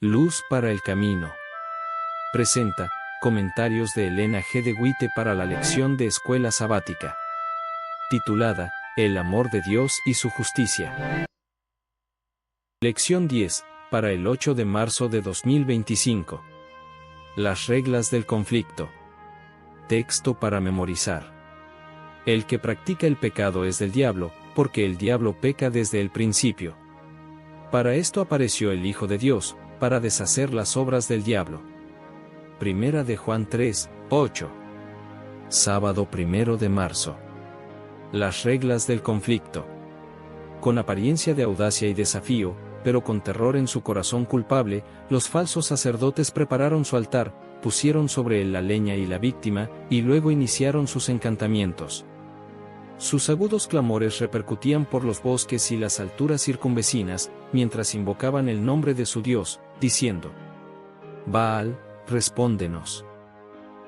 Luz para el camino. Presenta comentarios de Elena G. de Witte para la lección de escuela sabática, titulada El amor de Dios y su justicia. Lección 10, para el 8 de marzo de 2025. Las reglas del conflicto. Texto para memorizar. El que practica el pecado es del diablo, porque el diablo peca desde el principio. Para esto apareció el Hijo de Dios, para deshacer las obras del diablo. Primera de Juan 3, 8. Sábado 1 de marzo. Las reglas del conflicto. Con apariencia de audacia y desafío, pero con terror en su corazón culpable, los falsos sacerdotes prepararon su altar, pusieron sobre él la leña y la víctima, y luego iniciaron sus encantamientos. Sus agudos clamores repercutían por los bosques y las alturas circunvecinas, mientras invocaban el nombre de su Dios, diciendo: Baal, respóndenos.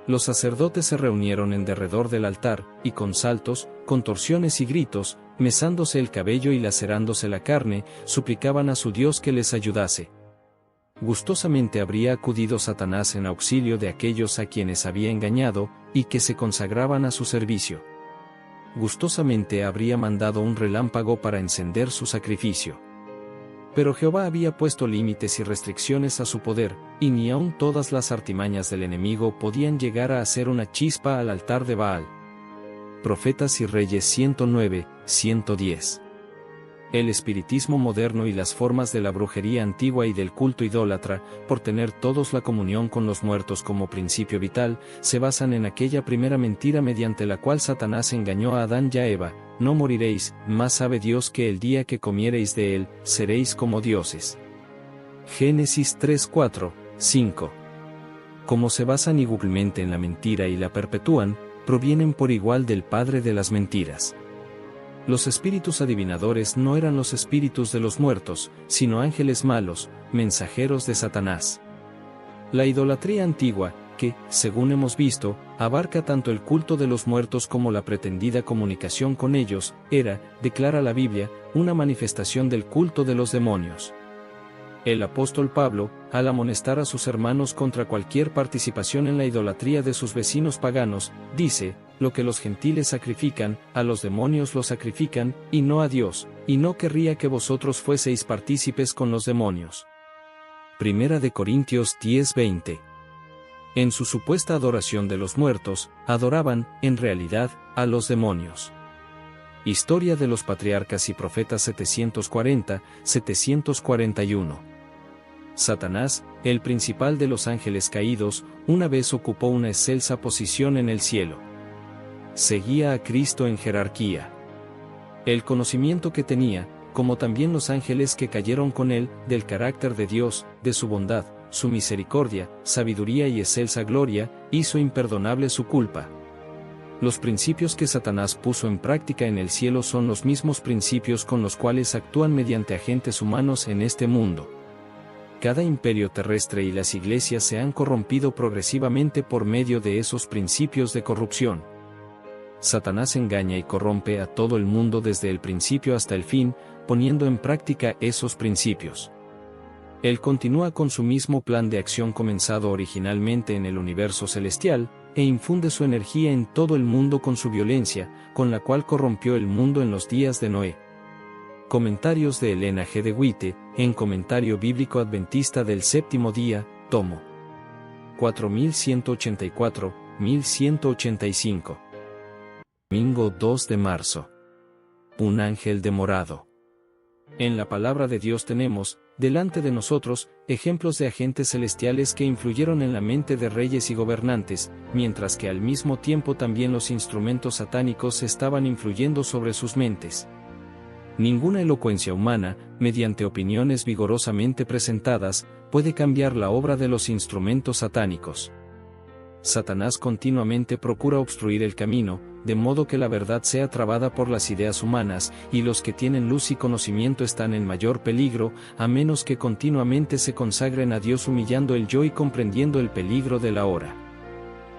Los sacerdotes se reunieron en derredor del altar, y con saltos, contorsiones y gritos, mesándose el cabello y lacerándose la carne, suplicaban a su Dios que les ayudase. Gustosamente habría acudido Satanás en auxilio de aquellos a quienes había engañado, y que se consagraban a su servicio. Gustosamente habría mandado un relámpago para encender su sacrificio. Pero Jehová había puesto límites y restricciones a su poder, y ni aun todas las artimañas del enemigo podían llegar a hacer una chispa al altar de Baal. Profetas y Reyes 109, 110. El espiritismo moderno y las formas de la brujería antigua y del culto idólatra, por tener todos la comunión con los muertos como principio vital, se basan en aquella primera mentira mediante la cual Satanás engañó a Adán y a Eva: no moriréis, mas sabe Dios que el día que comiereis de él, seréis como dioses. Génesis 3, 4, 5. Como se basan igualmente en la mentira y la perpetúan, provienen por igual del padre de las mentiras. Los espíritus adivinadores no eran los espíritus de los muertos, sino ángeles malos, mensajeros de Satanás. La idolatría antigua, que, según hemos visto, abarca tanto el culto de los muertos como la pretendida comunicación con ellos, era, declara la Biblia, una manifestación del culto de los demonios. El apóstol Pablo, al amonestar a sus hermanos contra cualquier participación en la idolatría de sus vecinos paganos, dice: lo que los gentiles sacrifican, a los demonios lo sacrifican, y no a Dios, y no querría que vosotros fueseis partícipes con los demonios. Primera de Corintios 10:20. En su supuesta adoración de los muertos, adoraban, en realidad, a los demonios. Historia de los Patriarcas y Profetas 740-741. Satanás, el principal de los ángeles caídos, una vez ocupó una excelsa posición en el cielo. Seguía a Cristo en jerarquía. El conocimiento que tenía, como también los ángeles que cayeron con él, del carácter de Dios, de su bondad, su misericordia, sabiduría y excelsa gloria, hizo imperdonable su culpa. Los principios que Satanás puso en práctica en el cielo son los mismos principios con los cuales actúan mediante agentes humanos en este mundo. Cada imperio terrestre y las iglesias se han corrompido progresivamente por medio de esos principios de corrupción. Satanás engaña y corrompe a todo el mundo desde el principio hasta el fin, poniendo en práctica esos principios. Él continúa con su mismo plan de acción comenzado originalmente en el universo celestial, e infunde su energía en todo el mundo con su violencia, con la cual corrompió el mundo en los días de Noé. Comentarios de Elena G. de Witte, en Comentario Bíblico Adventista del Séptimo Día, tomo 4184-1185. Domingo 2 de marzo. Un ángel demorado. En la palabra de Dios tenemos, delante de nosotros, ejemplos de agentes celestiales que influyeron en la mente de reyes y gobernantes, mientras que al mismo tiempo también los instrumentos satánicos estaban influyendo sobre sus mentes. Ninguna elocuencia humana, mediante opiniones vigorosamente presentadas, puede cambiar la obra de los instrumentos satánicos. Satanás continuamente procura obstruir el camino, de modo que la verdad sea trabada por las ideas humanas, y los que tienen luz y conocimiento están en mayor peligro, a menos que continuamente se consagren a Dios humillando el yo y comprendiendo el peligro de la hora.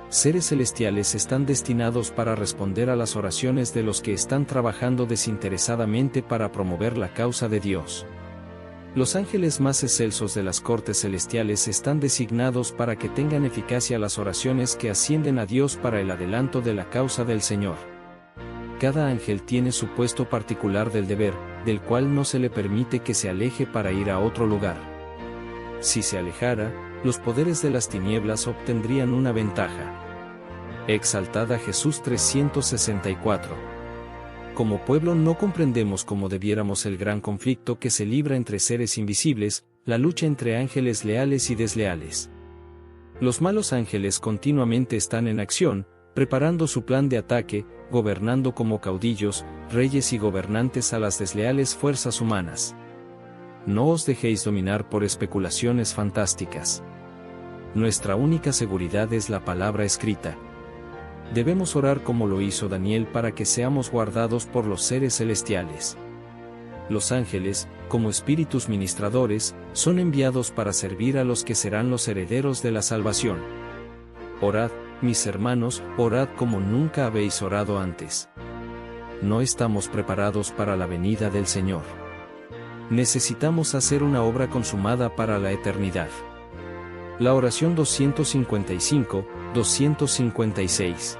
Seres celestiales están destinados para responder a las oraciones de los que están trabajando desinteresadamente para promover la causa de Dios. Los ángeles más excelsos de las cortes celestiales están designados para que tengan eficacia las oraciones que ascienden a Dios para el adelanto de la causa del Señor. Cada ángel tiene su puesto particular del deber, del cual no se le permite que se aleje para ir a otro lugar. Si se alejara, los poderes de las tinieblas obtendrían una ventaja. Exaltad a Jesús 364. Como pueblo no comprendemos como debiéramos el gran conflicto que se libra entre seres invisibles, la lucha entre ángeles leales y desleales. Los malos ángeles continuamente están en acción, preparando su plan de ataque, gobernando como caudillos, reyes y gobernantes a las desleales fuerzas humanas. No os dejéis dominar por especulaciones fantásticas. Nuestra única seguridad es la palabra escrita. Debemos orar como lo hizo Daniel para que seamos guardados por los seres celestiales. Los ángeles, como espíritus ministradores, son enviados para servir a los que serán los herederos de la salvación. Orad, mis hermanos, orad como nunca habéis orado antes. No estamos preparados para la venida del Señor. Necesitamos hacer una obra consumada para la eternidad. La oración 255-256.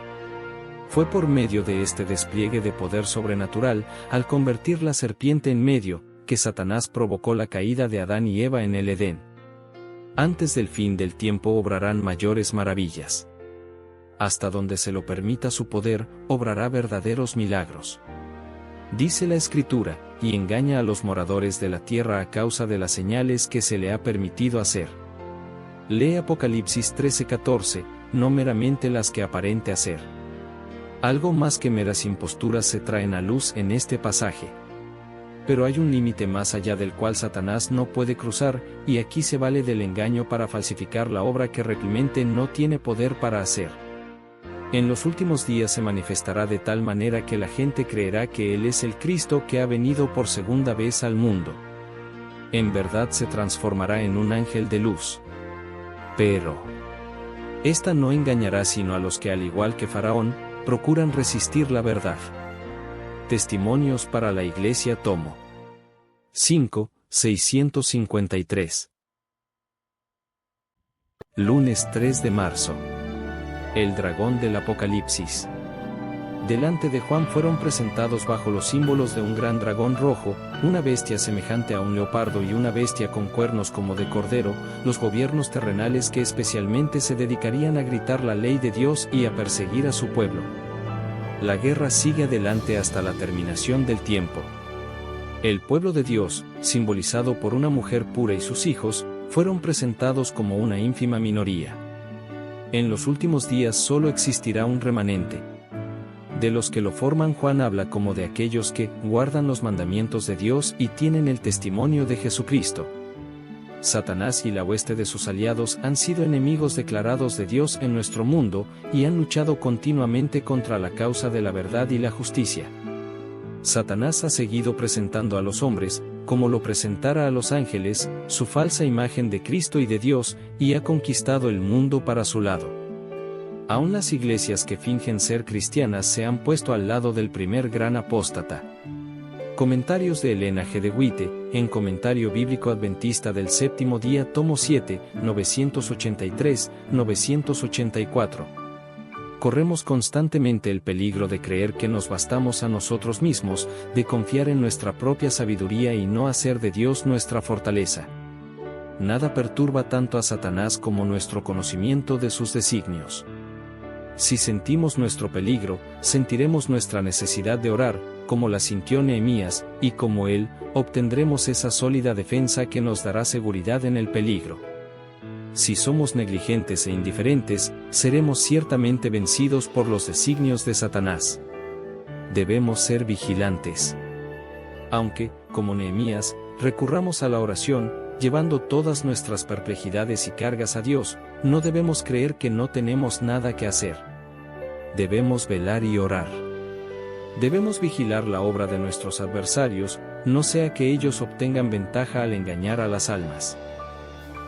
Fue por medio de este despliegue de poder sobrenatural, al convertir la serpiente en medio, que Satanás provocó la caída de Adán y Eva en el Edén. Antes del fin del tiempo obrarán mayores maravillas. Hasta donde se lo permita su poder, obrará verdaderos milagros. Dice la Escritura, y engaña a los moradores de la tierra a causa de las señales que se le ha permitido hacer. Lee Apocalipsis 13:14, no meramente las que aparente hacer. Algo más que meras imposturas se traen a luz en este pasaje. Pero hay un límite más allá del cual Satanás no puede cruzar, y aquí se vale del engaño para falsificar la obra que realmente no tiene poder para hacer. En los últimos días se manifestará de tal manera que la gente creerá que Él es el Cristo que ha venido por segunda vez al mundo. En verdad se transformará en un ángel de luz. Pero esta no engañará sino a los que, al igual que Faraón, procuran resistir la verdad. Testimonios para la Iglesia tomo 5, 653. Lunes 3 de marzo. El dragón del Apocalipsis. Delante de Juan fueron presentados bajo los símbolos de un gran dragón rojo, una bestia semejante a un leopardo y una bestia con cuernos como de cordero, los gobiernos terrenales que especialmente se dedicarían a gritar la ley de Dios y a perseguir a su pueblo. La guerra sigue adelante hasta la terminación del tiempo. El pueblo de Dios, simbolizado por una mujer pura y sus hijos, fueron presentados como una ínfima minoría. En los últimos días solo existirá un remanente. De los que lo forman, Juan habla como de aquellos que guardan los mandamientos de Dios y tienen el testimonio de Jesucristo. Satanás y la hueste de sus aliados han sido enemigos declarados de Dios en nuestro mundo y han luchado continuamente contra la causa de la verdad y la justicia. Satanás ha seguido presentando a los hombres, como lo presentara a los ángeles, su falsa imagen de Cristo y de Dios, y ha conquistado el mundo para su lado. Aún las iglesias que fingen ser cristianas se han puesto al lado del primer gran apóstata. Comentarios de Elena G. de White, en Comentario Bíblico Adventista del Séptimo Día, tomo 7, 983-984. Corremos constantemente el peligro de creer que nos bastamos a nosotros mismos, de confiar en nuestra propia sabiduría y no hacer de Dios nuestra fortaleza. Nada perturba tanto a Satanás como nuestro conocimiento de sus designios. Si sentimos nuestro peligro, sentiremos nuestra necesidad de orar, como la sintió Nehemías, y como él, obtendremos esa sólida defensa que nos dará seguridad en el peligro. Si somos negligentes e indiferentes, seremos ciertamente vencidos por los designios de Satanás. Debemos ser vigilantes. Aunque, como Nehemías, recurramos a la oración, llevando todas nuestras perplejidades y cargas a Dios, no debemos creer que no tenemos nada que hacer. Debemos velar y orar. Debemos vigilar la obra de nuestros adversarios, no sea que ellos obtengan ventaja al engañar a las almas.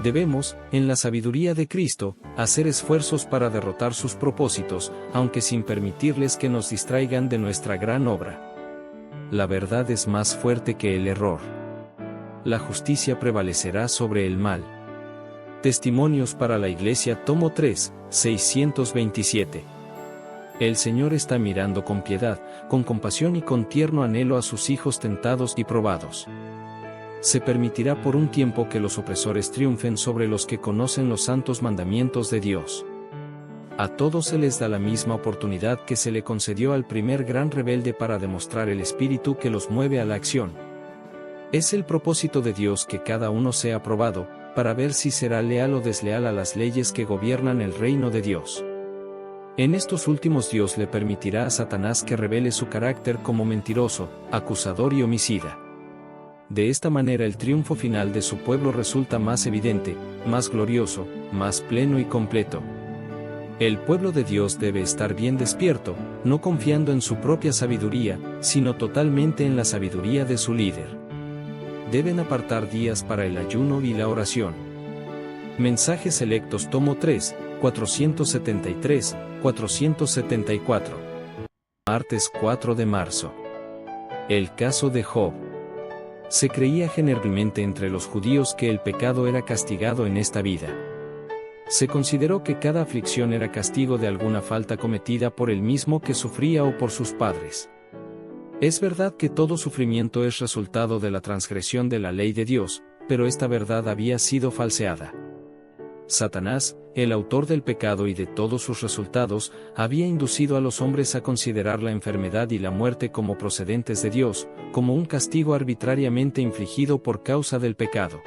Debemos, en la sabiduría de Cristo, hacer esfuerzos para derrotar sus propósitos, aunque sin permitirles que nos distraigan de nuestra gran obra. La verdad es más fuerte que el error. La justicia prevalecerá sobre el mal. Testimonios para la Iglesia, tomo 3, 627. El Señor está mirando con piedad, con compasión y con tierno anhelo a sus hijos tentados y probados. Se permitirá por un tiempo que los opresores triunfen sobre los que conocen los santos mandamientos de Dios. A todos se les da la misma oportunidad que se le concedió al primer gran rebelde para demostrar el espíritu que los mueve a la acción. Es el propósito de Dios que cada uno sea probado, para ver si será leal o desleal a las leyes que gobiernan el reino de Dios. En estos últimos Dios le permitirá a Satanás que revele su carácter como mentiroso, acusador y homicida. De esta manera el triunfo final de su pueblo resulta más evidente, más glorioso, más pleno y completo. El pueblo de Dios debe estar bien despierto, no confiando en su propia sabiduría, sino totalmente en la sabiduría de su líder. Deben apartar días para el ayuno y la oración. Mensajes selectos, tomo 3, 473, 474. Martes 4 de marzo. El caso de Job. Se creía generalmente entre los judíos que el pecado era castigado en esta vida. Se consideró que cada aflicción era castigo de alguna falta cometida por él mismo que sufría o por sus padres. Es verdad que todo sufrimiento es resultado de la transgresión de la ley de Dios, pero esta verdad había sido falseada. Satanás, el autor del pecado y de todos sus resultados, había inducido a los hombres a considerar la enfermedad y la muerte como procedentes de Dios, como un castigo arbitrariamente infligido por causa del pecado.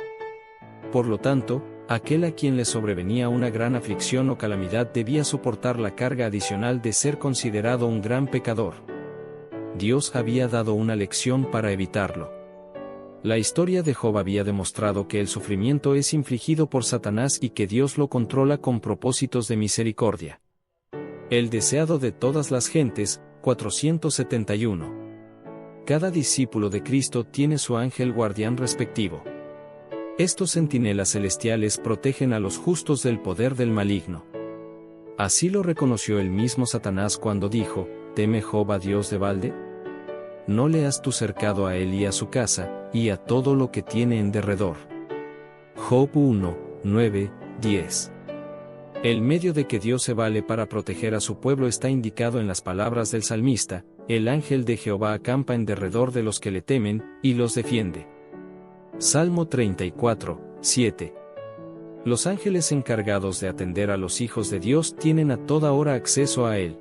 Por lo tanto, aquel a quien le sobrevenía una gran aflicción o calamidad debía soportar la carga adicional de ser considerado un gran pecador. Dios había dado una lección para evitarlo. La historia de Job había demostrado que el sufrimiento es infligido por Satanás y que Dios lo controla con propósitos de misericordia. El deseado de todas las gentes, 471. Cada discípulo de Cristo tiene su ángel guardián respectivo. Estos centinelas celestiales protegen a los justos del poder del maligno. Así lo reconoció el mismo Satanás cuando dijo: ¿Teme Job a Dios de balde? ¿No le has tú cercado a él y a su casa, y a todo lo que tiene en derredor? Job 1, 9, 10. El medio de que Dios se vale para proteger a su pueblo está indicado en las palabras del salmista: el ángel de Jehová acampa en derredor de los que le temen, y los defiende. Salmo 34, 7. Los ángeles encargados de atender a los hijos de Dios tienen a toda hora acceso a él.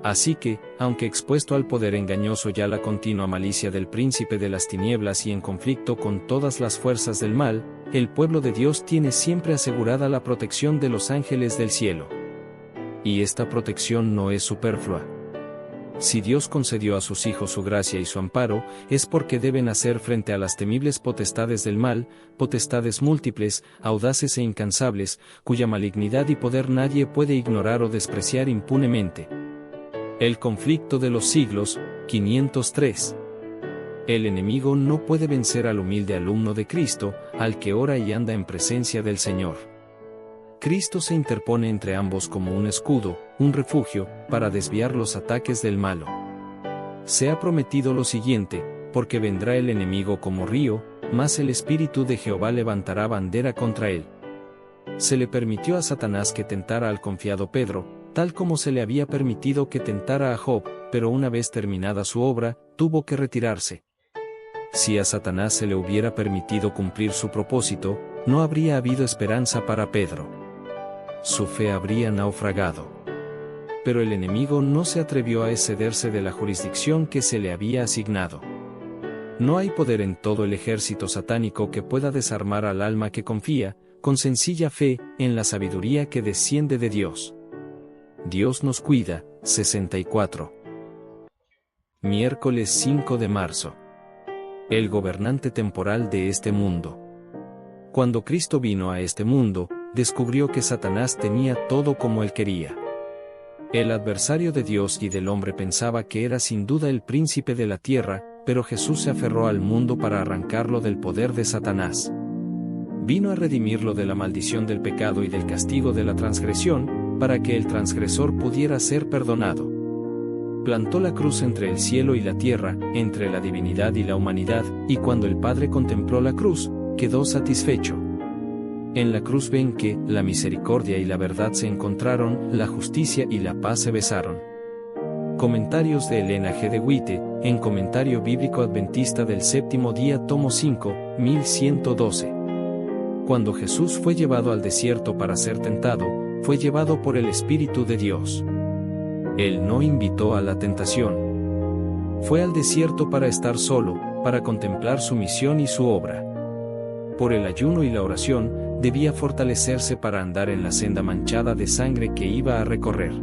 Así que, aunque expuesto al poder engañoso y a la continua malicia del príncipe de las tinieblas y en conflicto con todas las fuerzas del mal, el pueblo de Dios tiene siempre asegurada la protección de los ángeles del cielo. Y esta protección no es superflua. Si Dios concedió a sus hijos su gracia y su amparo, es porque deben hacer frente a las temibles potestades del mal, potestades múltiples, audaces e incansables, cuya malignidad y poder nadie puede ignorar o despreciar impunemente. El conflicto de los siglos, 503. El enemigo no puede vencer al humilde alumno de Cristo, al que ora y anda en presencia del Señor. Cristo se interpone entre ambos como un escudo, un refugio, para desviar los ataques del malo. Se ha prometido lo siguiente: porque vendrá el enemigo como río, mas el Espíritu de Jehová levantará bandera contra él. Se le permitió a Satanás que tentara al confiado Pedro, tal como se le había permitido que tentara a Job, pero una vez terminada su obra, tuvo que retirarse. Si a Satanás se le hubiera permitido cumplir su propósito, no habría habido esperanza para Pedro. Su fe habría naufragado. Pero el enemigo no se atrevió a excederse de la jurisdicción que se le había asignado. No hay poder en todo el ejército satánico que pueda desarmar al alma que confía, con sencilla fe, en la sabiduría que desciende de Dios. Dios nos cuida, 64. Miércoles 5 de marzo. El gobernante temporal de este mundo. Cuando Cristo vino a este mundo, descubrió que Satanás tenía todo como él quería. El adversario de Dios y del hombre pensaba que era sin duda el príncipe de la tierra, pero Jesús se aferró al mundo para arrancarlo del poder de Satanás. Vino a redimirlo de la maldición del pecado y del castigo de la transgresión, para que el transgresor pudiera ser perdonado. plantó la cruz entre el cielo y la tierra, entre la divinidad y la humanidad, y cuando el Padre contempló la cruz, quedó satisfecho. En la cruz ven que la misericordia y la verdad se encontraron, la justicia y la paz se besaron. Comentarios de Elena G. de White, en Comentario Bíblico Adventista del Séptimo Día, tomo 5, 1112. Cuando Jesús fue llevado al desierto para ser tentado, fue llevado por el Espíritu de Dios. Él no invitó a la tentación. Fue al desierto para estar solo, para contemplar su misión y su obra. Por el ayuno y la oración, debía fortalecerse para andar en la senda manchada de sangre que iba a recorrer.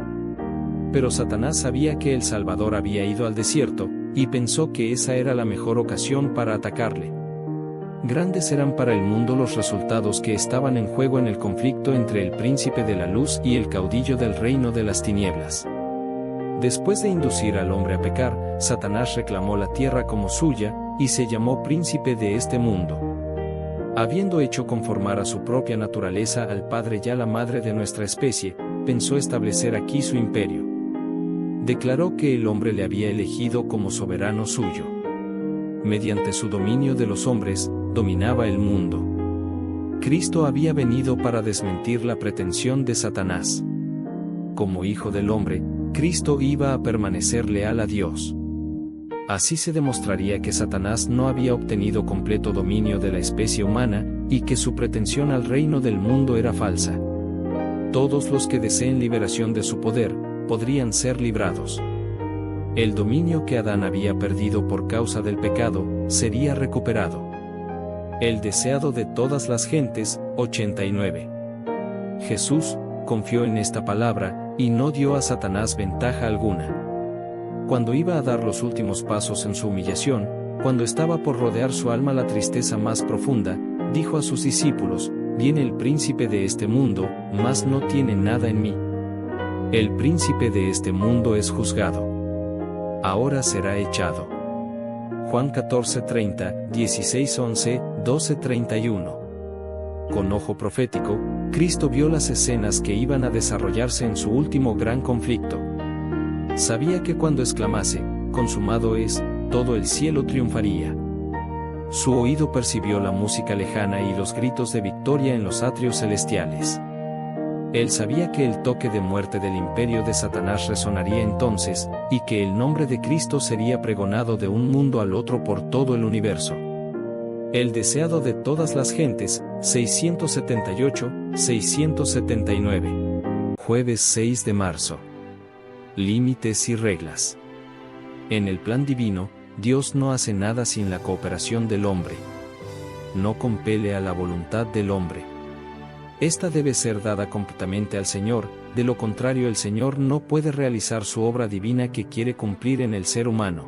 Pero Satanás sabía que el Salvador había ido al desierto, y pensó que esa era la mejor ocasión para atacarle. Grandes eran para el mundo los resultados que estaban en juego en el conflicto entre el príncipe de la luz y el caudillo del reino de las tinieblas. Después de inducir al hombre a pecar, Satanás reclamó la tierra como suya, y se llamó príncipe de este mundo. Habiendo hecho conformar a su propia naturaleza al padre y a la madre de nuestra especie, pensó establecer aquí su imperio. Declaró que el hombre le había elegido como soberano suyo. Mediante su dominio de los hombres, dominaba el mundo. Cristo había venido para desmentir la pretensión de Satanás. Como hijo del hombre, Cristo iba a permanecer leal a Dios. Así se demostraría que Satanás no había obtenido completo dominio de la especie humana, y que su pretensión al reino del mundo era falsa. Todos los que deseen liberación de su poder, podrían ser librados. El dominio que Adán había perdido por causa del pecado, sería recuperado. El deseado de todas las gentes, 89. Jesús confió en esta palabra, y no dio a Satanás ventaja alguna. Cuando iba a dar los últimos pasos en su humillación, cuando estaba por rodear su alma la tristeza más profunda, dijo a sus discípulos: «Viene el príncipe de este mundo, mas no tiene nada en mí. El príncipe de este mundo es juzgado. Ahora será echado». Juan 14:30, 16:11, 12:31. Con ojo profético, Cristo vio las escenas que iban a desarrollarse en su último gran conflicto. Sabía que cuando exclamase, «Consumado es», todo el cielo triunfaría. Su oído percibió la música lejana y los gritos de victoria en los atrios celestiales. Él sabía que el toque de muerte del imperio de Satanás resonaría entonces, y que el nombre de Cristo sería pregonado de un mundo al otro por todo el universo. El deseado de todas las gentes, 678, 679. Jueves 6 de marzo. Límites y reglas. En el plan divino, Dios no hace nada sin la cooperación del hombre. No compele a la voluntad del hombre. Esta debe ser dada completamente al Señor, de lo contrario el Señor no puede realizar su obra divina que quiere cumplir en el ser humano.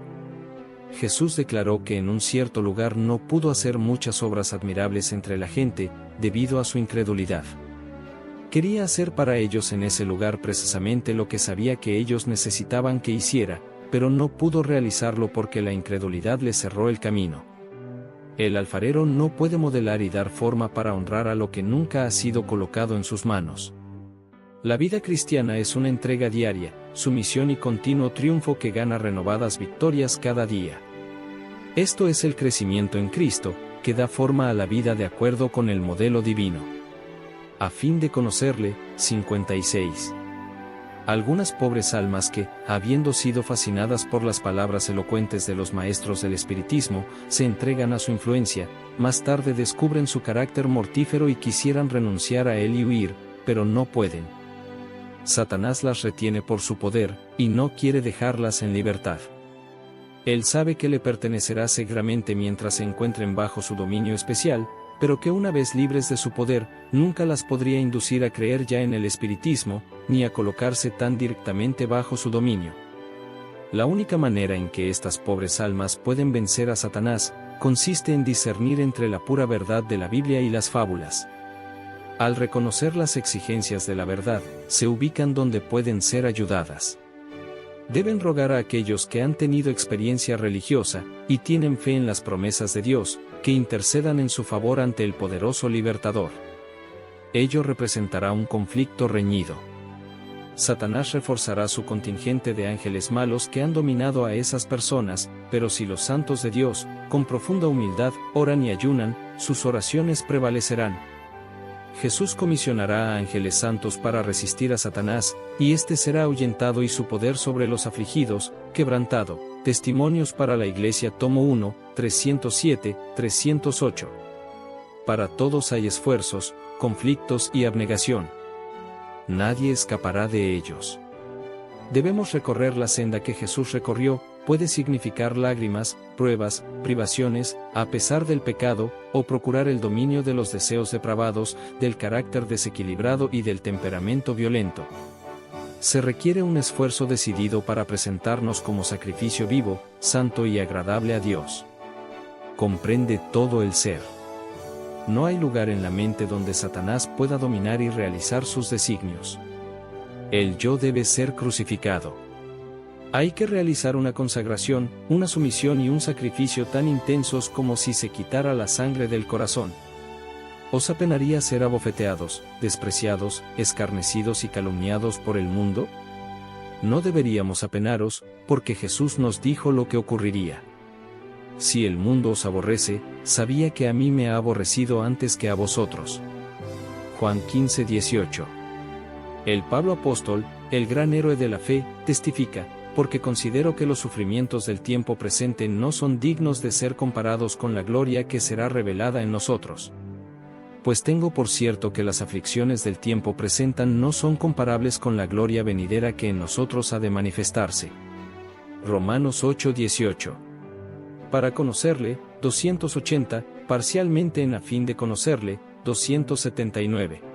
Jesús declaró que en un cierto lugar no pudo hacer muchas obras admirables entre la gente, debido a su incredulidad. Quería hacer para ellos en ese lugar precisamente lo que sabía que ellos necesitaban que hiciera, pero no pudo realizarlo porque la incredulidad le cerró el camino. El alfarero no puede modelar y dar forma para honrar a lo que nunca ha sido colocado en sus manos. La vida cristiana es una entrega diaria, sumisión y continuo triunfo que gana renovadas victorias cada día. Esto es el crecimiento en Cristo, que da forma a la vida de acuerdo con el modelo divino. A fin de conocerle, 56. Algunas pobres almas que, habiendo sido fascinadas por las palabras elocuentes de los maestros del espiritismo, se entregan a su influencia, más tarde descubren su carácter mortífero y quisieran renunciar a él y huir, pero no pueden. Satanás las retiene por su poder, y no quiere dejarlas en libertad. Él sabe que le pertenecerá seguramente mientras se encuentren bajo su dominio especial, pero que una vez libres de su poder, nunca las podría inducir a creer ya en el espiritismo, ni a colocarse tan directamente bajo su dominio. La única manera en que estas pobres almas pueden vencer a Satanás, consiste en discernir entre la pura verdad de la Biblia y las fábulas. Al reconocer las exigencias de la verdad, se ubican donde pueden ser ayudadas. Deben rogar a aquellos que han tenido experiencia religiosa, y tienen fe en las promesas de Dios, que intercedan en su favor ante el poderoso libertador. Ello representará un conflicto reñido. Satanás reforzará su contingente de ángeles malos que han dominado a esas personas, pero si los santos de Dios, con profunda humildad, oran y ayunan, sus oraciones prevalecerán. Jesús comisionará a ángeles santos para resistir a Satanás, y éste será ahuyentado y su poder sobre los afligidos, quebrantado. Testimonios para la Iglesia, tomo 1, 307, 308. Para todos hay esfuerzos, conflictos y abnegación. Nadie escapará de ellos. Debemos recorrer la senda que Jesús recorrió, puede significar lágrimas, pruebas, privaciones, a pesar del pecado, o procurar el dominio de los deseos depravados, del carácter desequilibrado y del temperamento violento. Se requiere un esfuerzo decidido para presentarnos como sacrificio vivo, santo y agradable a Dios. Comprende todo el ser. No hay lugar en la mente donde Satanás pueda dominar y realizar sus designios. El yo debe ser crucificado. Hay que realizar una consagración, una sumisión y un sacrificio tan intensos como si se quitara la sangre del corazón. ¿Os apenaría ser abofeteados, despreciados, escarnecidos y calumniados por el mundo? No deberíamos apenaros, porque Jesús nos dijo lo que ocurriría. Si el mundo os aborrece, sabía que a mí me ha aborrecido antes que a vosotros. Juan 15:18. El Pablo apóstol, el gran héroe de la fe, testifica, porque considero que los sufrimientos del tiempo presente no son dignos de ser comparados con la gloria que será revelada en nosotros. Pues tengo por cierto que las aflicciones del tiempo presente no son comparables con la gloria venidera que en nosotros ha de manifestarse. Romanos 8:18. Para conocerle, 280, parcialmente en a fin de conocerle, 279.